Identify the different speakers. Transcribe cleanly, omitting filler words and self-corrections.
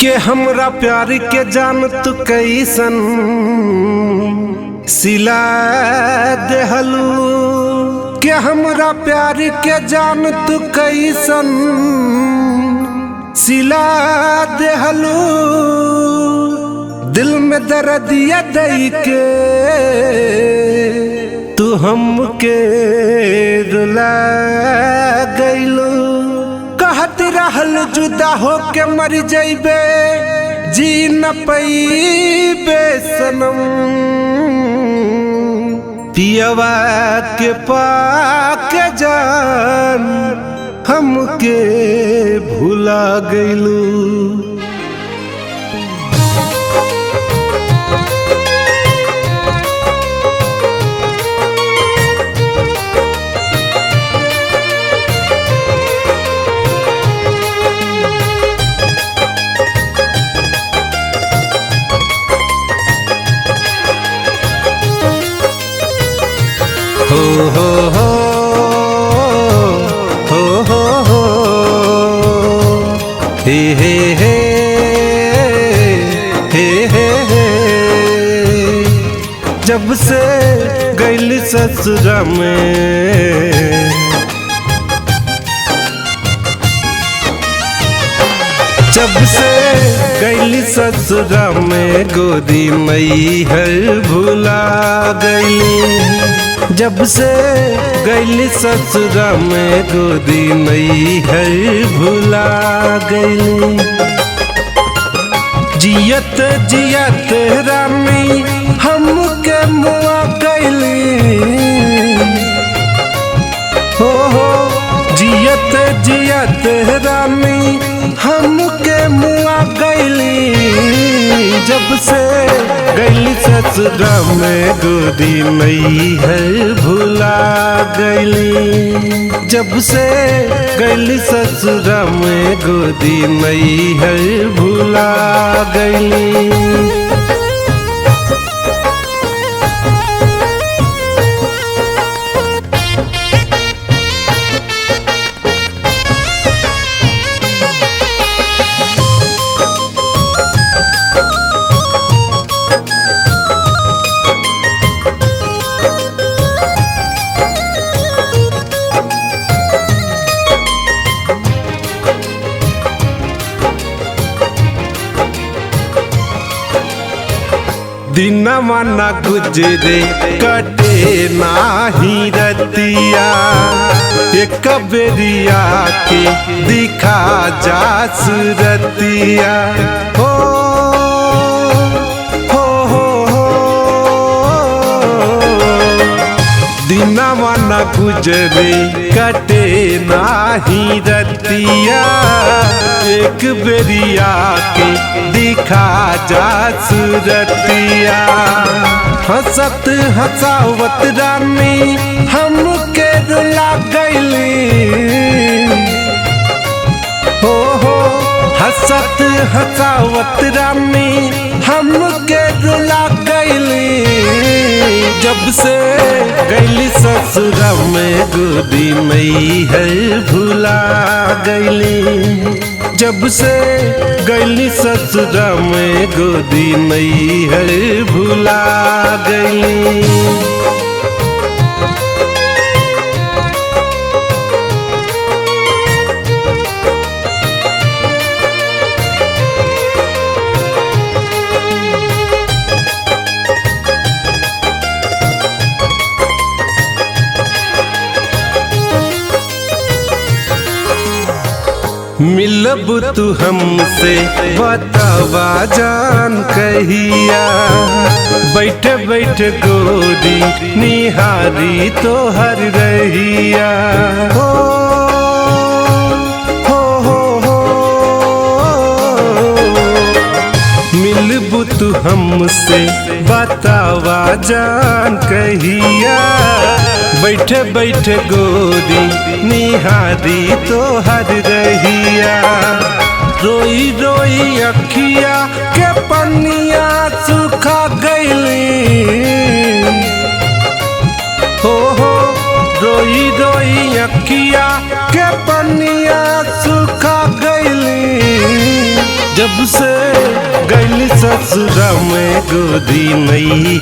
Speaker 1: के हमरा प्यार के जान तू कैसन सिला देहलू के हमरा प्यार के जान तू कैसन सिला देहलू दिल में दर्दिया दई के तू हमके रुला गइलू कहत रहल जुदा होके मर जइबे जी न पईबे सनम पियवा के पाके जान हमके भुला गइलू। हो हो हो हो हो हो हे हे हे हे हे हे जब से गइल ससुरा में जब से गइल ससुरा में गोदी मई हर भुला गइली जब से गइल ससुरा में गोदी मई हर भुला गइली जियत जियत रानी हमके मुआ गइली हो जियत जियत रानी हमके मुआ गइली जब से गइल ससुरा में गोदी मई हर भुला गइली जब से गइल ससुरा में गोदी मई हर भुला गइली। दिनवा ना गुजरे कटे नाही रतिया एक बेरिया के दिखा जा सुरतिया हो हो हो हो दिनवा ना गुजरे कटे नाही रतिया एक बेरिया के दिखा जा सुरतिया हंसत हंसावत रानी हमके रुला गइली हो हंसत हंसावत रानी हमके रुला गइली जब से गइल ससुरा में गोदी मई हर भुला गइली जब से गइल ससुरा में गोदी मई हर भुला गइली। मिलब तू हमसे बतावा जान कहिया बैठ बैठ गोदी निहारी तो हर रहिया हो हो हो हो मिलब तू हमसे बतावा जान कहिया बैठ बैठ गोदी निहारी तो हर रहिया रोई रोई अखिया के पनिया सुखा गइली हो रोई रोई अखिया के पनिया सुखा गइली जब से गैली ससुरा में गोदी नहीं